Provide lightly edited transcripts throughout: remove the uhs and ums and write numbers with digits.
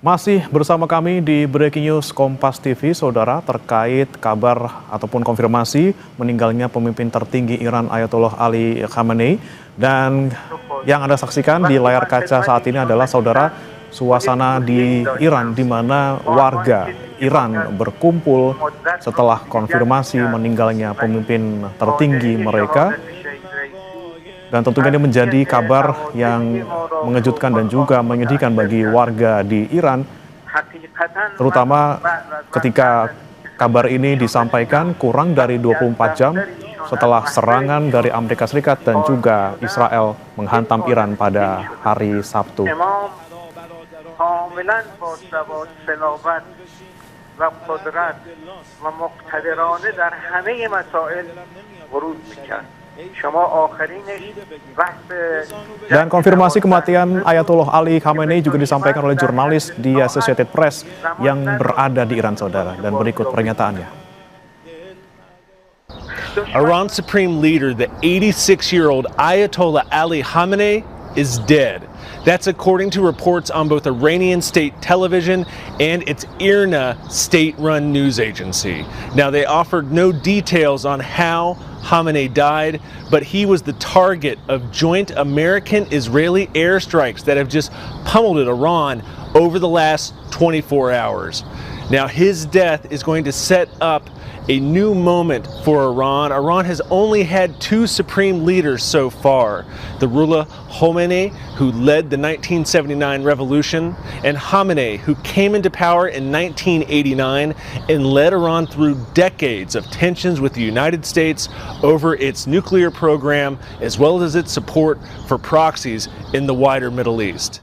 Masih bersama kami di Breaking News Kompas TV, Saudara, terkait kabar ataupun konfirmasi meninggalnya pemimpin tertinggi Iran Ayatollah Ali Khamenei. Dan yang Anda saksikan di layar kaca saat ini adalah, Saudara, suasana di Iran di mana warga Iran berkumpul setelah konfirmasi meninggalnya pemimpin tertinggi mereka. Dan tentunya ini menjadi kabar yang mengejutkan dan juga menyedihkan bagi warga di Iran, terutama ketika kabar ini disampaikan kurang dari 24 jam setelah serangan dari Amerika Serikat dan juga Israel menghantam Iran pada hari Sabtu. Dan konfirmasi kematian Ayatollah Ali Khamenei juga disampaikan oleh jurnalis di Associated Press yang berada di Iran, Saudara. Dan berikut pernyataannya. Iran's supreme leader, the 86-year-old Ayatollah Ali Khamenei, is dead. That's according to reports on both Iranian state television and its IRNA state-run news agency. Now, they offered no details on how Khamenei died, but he was the target of joint American-Israeli airstrikes that have just pummeled at Iran over the last 24 hours. Now, his death is going to set up a new moment for Iran. Iran has only had two supreme leaders so far, the Ruhollah Khomeini, who led the 1979 revolution, and Khamenei, who came into power in 1989 and led Iran through decades of tensions with the United States over its nuclear program, as well as its support for proxies in the wider Middle East.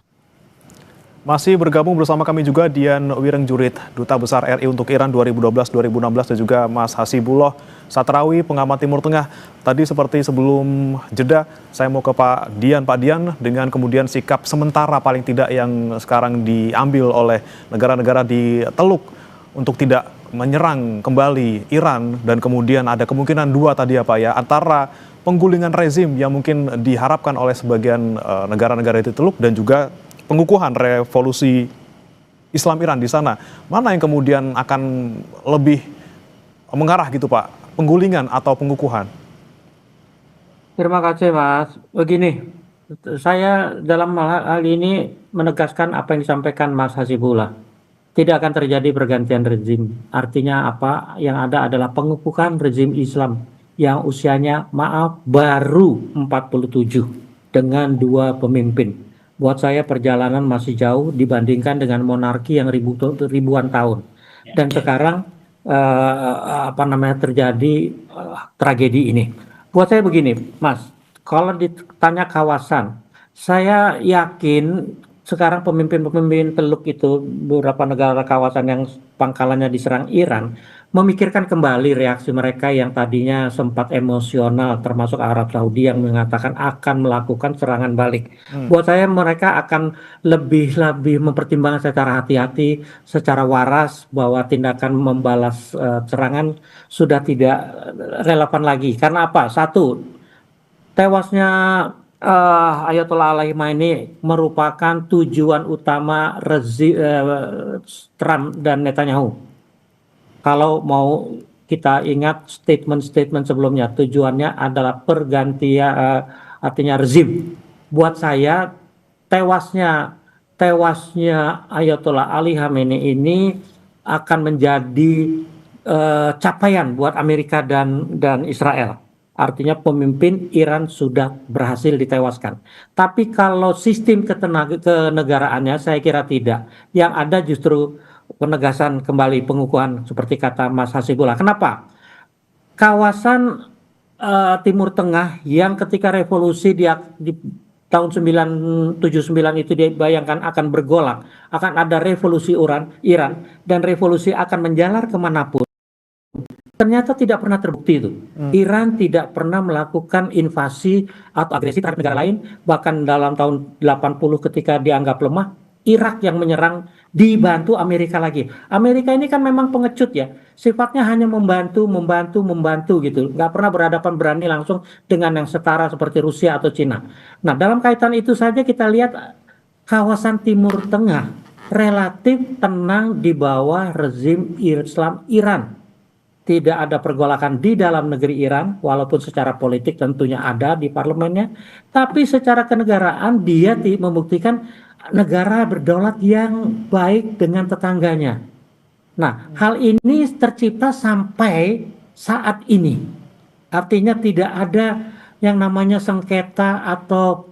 Masih bergabung bersama kami juga Dian Wirengjurit, Duta Besar RI untuk Iran 2012-2016, dan juga Mas Hasibullah Satrawi, pengamat Timur Tengah. Tadi seperti sebelum jeda, saya mau ke Pak Dian. Pak Dian, dengan kemudian sikap sementara paling tidak yang sekarang diambil oleh negara-negara di Teluk untuk tidak menyerang kembali Iran, dan kemudian ada kemungkinan dua tadi ya Pak ya, antara penggulingan rezim yang mungkin diharapkan oleh sebagian negara-negara di Teluk dan juga pengukuhan revolusi Islam Iran di sana. Mana yang kemudian akan lebih mengarah gitu Pak? Penggulingan atau pengukuhan? Terima kasih Mas. Begini, saya dalam hal ini menegaskan apa yang disampaikan Mas Hasibullah. Tidak akan terjadi pergantian rezim. Artinya apa? Yang ada adalah pengukuhan rezim Islam yang usianya baru 47 dengan dua pemimpin. Buat saya perjalanan masih jauh dibandingkan dengan monarki yang ribuan tahun. Dan sekarang terjadi tragedi ini. Buat saya begini, Mas, kalau ditanya kawasan, saya yakin sekarang pemimpin-pemimpin Teluk itu, beberapa negara kawasan yang pangkalannya diserang Iran, memikirkan kembali reaksi mereka yang tadinya sempat emosional, termasuk Arab Saudi yang mengatakan akan melakukan serangan balik. Buat saya mereka akan lebih mempertimbangkan secara hati-hati, secara waras, bahwa tindakan membalas serangan sudah tidak relevan lagi. Karena apa? Satu, tewasnya Ayatollah Ali Khamenei merupakan tujuan utama Trump dan Netanyahu. Kalau mau kita ingat statement-statement sebelumnya, tujuannya adalah pergantian, artinya rezim. Buat saya tewasnya Ayatollah Ali Khamenei ini akan menjadi capaian buat Amerika dan Israel. Artinya pemimpin Iran sudah berhasil ditewaskan. Tapi kalau sistem kenegaraannya saya kira tidak. Yang ada justru penegasan kembali pengukuhan seperti kata Mas Hasibullah. Kenapa? Kawasan Timur Tengah yang ketika revolusi di tahun 79 itu dibayangkan akan bergolak, akan ada revolusi Iran dan revolusi akan menjalar kemanapun. Ternyata tidak pernah terbukti itu. Iran tidak pernah melakukan invasi atau agresi terhadap negara lain. Bahkan dalam tahun 80 ketika dianggap lemah, Irak yang menyerang dibantu Amerika lagi. Amerika ini kan memang pengecut ya. Sifatnya hanya membantu gitu. Nggak pernah berhadapan berani langsung dengan yang setara seperti Rusia atau Cina. Nah, dalam kaitan itu saja kita lihat kawasan Timur Tengah relatif tenang di bawah rezim Islam Iran. Tidak ada pergolakan di dalam negeri Iran, walaupun secara politik tentunya ada di parlemennya, tapi secara kenegaraan dia membuktikan negara berdaulat yang baik dengan tetangganya. Nah, hal ini tercipta sampai saat ini. Artinya tidak ada yang namanya sengketa atau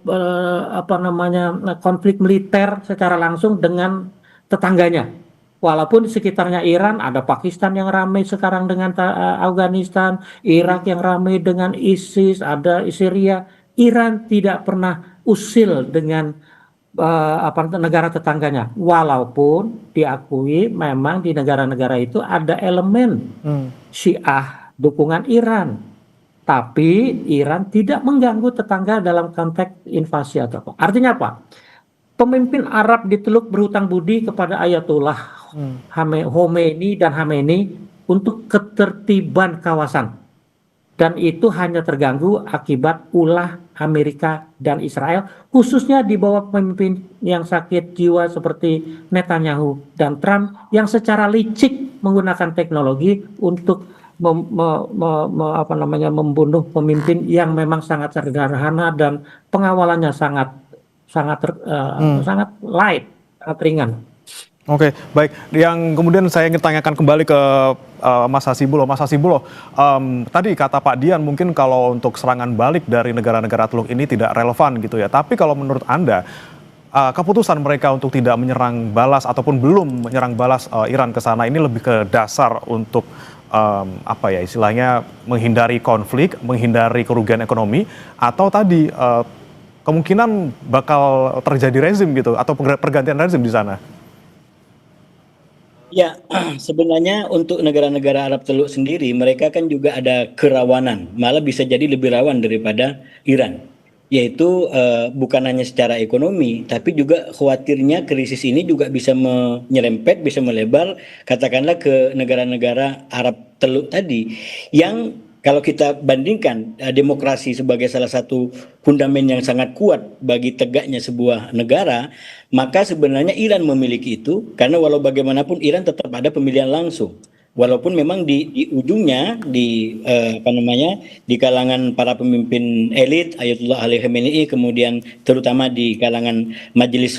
konflik militer secara langsung dengan tetangganya. Walaupun di sekitarnya Iran ada Pakistan yang ramai sekarang dengan Afghanistan, Irak yang ramai dengan ISIS, ada Syria. Iran tidak pernah usil dengan negara tetangganya. Walaupun diakui memang di negara-negara itu ada elemen Syiah dukungan Iran. Tapi Iran tidak mengganggu tetangga dalam konteks invasi atau apa. Artinya apa? Pemimpin Arab di Teluk berhutang budi kepada Ayatollah Khomeini dan Khamenei untuk ketertiban kawasan. Dan itu hanya terganggu akibat ulah Amerika dan Israel, khususnya di bawah pemimpin yang sakit jiwa seperti Netanyahu dan Trump yang secara licik menggunakan teknologi untuk membunuh pemimpin yang memang sangat sederhana dan pengawalannya sangat light, sangat ringan. Oke, baik. Yang kemudian saya ingin tanyakan kembali ke Mas Hasibuloh. Mas Hasibuloh, tadi kata Pak Dian mungkin kalau untuk serangan balik dari negara-negara Teluk ini tidak relevan gitu ya. Tapi kalau menurut Anda, keputusan mereka untuk tidak menyerang balas ataupun belum menyerang balas Iran ke sana ini lebih ke dasar untuk istilahnya menghindari konflik, menghindari kerugian ekonomi, atau tadi kemungkinan bakal terjadi rezim gitu atau pergantian rezim di sana? Ya, sebenarnya untuk negara-negara Arab Teluk sendiri, mereka kan juga ada kerawanan, malah bisa jadi lebih rawan daripada Iran. Yaitu bukan hanya secara ekonomi, tapi juga khawatirnya krisis ini juga bisa menyerempet, bisa melebar, katakanlah ke negara-negara Arab Teluk tadi, yang kalau kita bandingkan demokrasi sebagai salah satu fundament yang sangat kuat bagi tegaknya sebuah negara, maka sebenarnya Iran memiliki itu, karena walau bagaimanapun Iran tetap ada pemilihan langsung. Walaupun memang di ujungnya di kalangan para pemimpin elit Ayatollah Ali Khamenei, kemudian terutama di kalangan majelis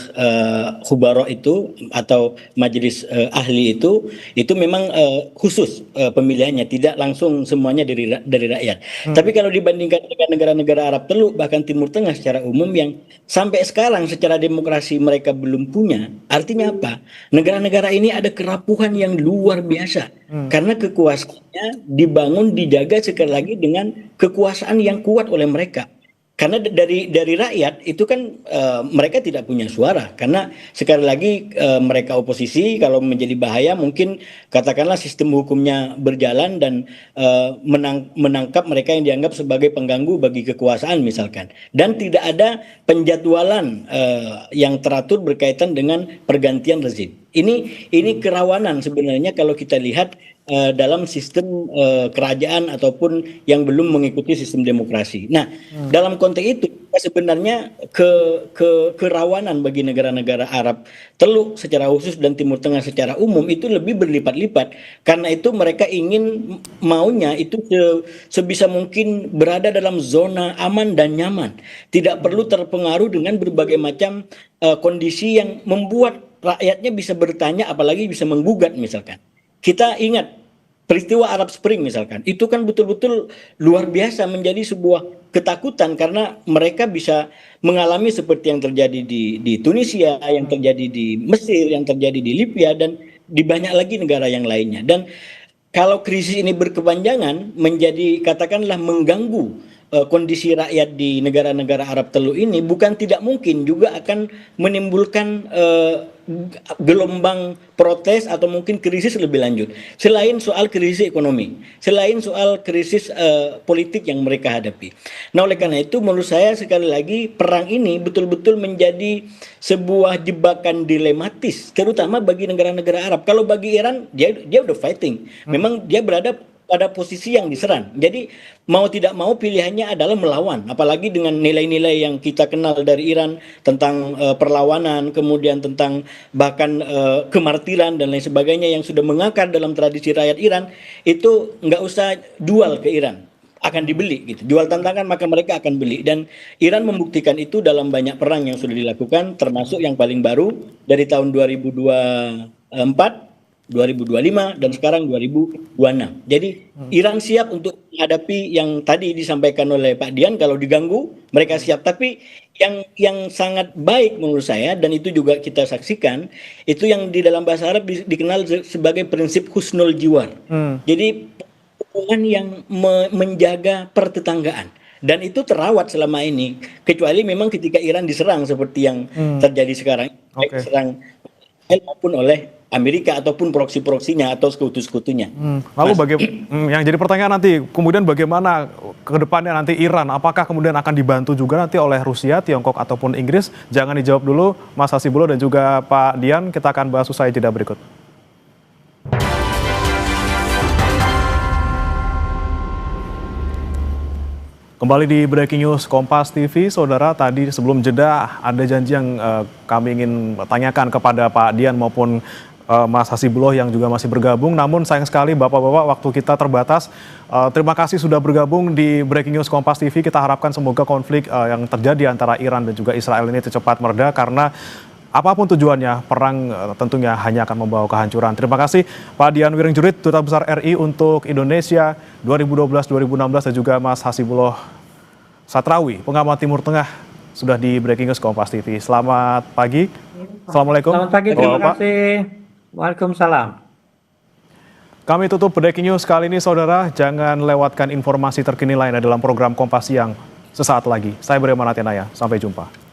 khubara itu atau majelis ahli itu memang khusus pemilihannya, tidak langsung semuanya dari rakyat. Tapi kalau dibandingkan dengan negara-negara Arab Teluk bahkan Timur Tengah secara umum yang sampai sekarang secara demokrasi mereka belum punya, artinya apa? Negara-negara ini ada kerapuhan yang luar biasa. Karena kekuasaannya dibangun, dijaga sekali lagi dengan kekuasaan yang kuat oleh mereka. Karena dari rakyat itu kan mereka tidak punya suara. Karena sekali lagi mereka oposisi, kalau menjadi bahaya mungkin katakanlah sistem hukumnya berjalan dan menangkap mereka yang dianggap sebagai pengganggu bagi kekuasaan misalkan. Dan tidak ada penjadwalan yang teratur berkaitan dengan pergantian rezim. Ini kerawanan sebenarnya kalau kita lihat dalam sistem kerajaan ataupun yang belum mengikuti sistem demokrasi. Nah, dalam konteks itu sebenarnya kerawanan bagi negara-negara Arab Teluk secara khusus dan Timur Tengah secara umum itu lebih berlipat-lipat. Karena itu mereka maunya itu sebisa mungkin berada dalam zona aman dan nyaman. Tidak perlu terpengaruh dengan berbagai macam kondisi yang membuat rakyatnya bisa bertanya, apalagi bisa menggugat misalkan. Kita ingat peristiwa Arab Spring misalkan, itu kan betul-betul luar biasa menjadi sebuah ketakutan karena mereka bisa mengalami seperti yang terjadi di Tunisia, yang terjadi di Mesir, yang terjadi di Libya, dan di banyak lagi negara yang lainnya. Dan kalau krisis ini berkepanjangan menjadi katakanlah mengganggu kondisi rakyat di negara-negara Arab Teluk ini, bukan tidak mungkin juga akan menimbulkan gelombang protes atau mungkin krisis lebih lanjut. Selain soal krisis ekonomi, selain soal krisis politik yang mereka hadapi. Nah, oleh karena itu menurut saya sekali lagi perang ini betul-betul menjadi sebuah jebakan dilematis, terutama bagi negara-negara Arab. Kalau bagi Iran dia udah fighting. Memang dia berada pada posisi yang diserang. Jadi mau tidak mau pilihannya adalah melawan, apalagi dengan nilai-nilai yang kita kenal dari Iran tentang perlawanan, kemudian tentang bahkan kemartiran dan lain sebagainya yang sudah mengakar dalam tradisi rakyat Iran, itu nggak usah jual ke Iran, akan dibeli gitu. Jual tantangan maka mereka akan beli, dan Iran membuktikan itu dalam banyak perang yang sudah dilakukan, termasuk yang paling baru dari tahun 2024, 2025 dan sekarang 2026. Jadi Iran siap untuk menghadapi yang tadi disampaikan oleh Pak Dian, kalau diganggu mereka siap. Tapi yang sangat baik menurut saya, dan itu juga kita saksikan, itu yang di dalam bahasa Arab dikenal sebagai prinsip husnul jiwar. Jadi hubungan yang menjaga pertetanggaan, dan itu terawat selama ini, kecuali memang ketika Iran diserang seperti yang terjadi sekarang, baik diserang maupun oleh Amerika ataupun proksi-proksinya atau sekutu-sekutunya. Lalu yang jadi pertanyaan nanti, kemudian bagaimana ke depannya nanti Iran? Apakah kemudian akan dibantu juga nanti oleh Rusia, Tiongkok ataupun Inggris? Jangan dijawab dulu, Mas Hasibulo dan juga Pak Dian. Kita akan bahas usai jeda berikut. Kembali di Breaking News Kompas TV, saudara, tadi sebelum jeda ada janji yang kami ingin tanyakan kepada Pak Dian maupun Mas Hasibulo yang juga masih bergabung. Namun sayang sekali Bapak-Bapak, waktu kita terbatas. Terima kasih sudah bergabung di Breaking News Kompas TV. Kita harapkan semoga konflik yang terjadi antara Iran dan juga Israel ini cepat mereda, karena apapun tujuannya, perang tentunya hanya akan membawa kehancuran. Terima kasih Pak Dian Wiringjurit, Duta Besar RI untuk Indonesia 2012-2016, dan juga Mas Hasibulo Satrawi, pengamat Timur Tengah, sudah di Breaking News Kompas TV. Selamat pagi. Assalamualaikum. Selamat pagi, terima kasih. Waalaikumsalam. Kami tutup Breaking News kali ini, saudara. Jangan lewatkan informasi terkini lainnya dalam program Kompas Siang sesaat lagi. Saya Budi Manatenaya. Sampai jumpa.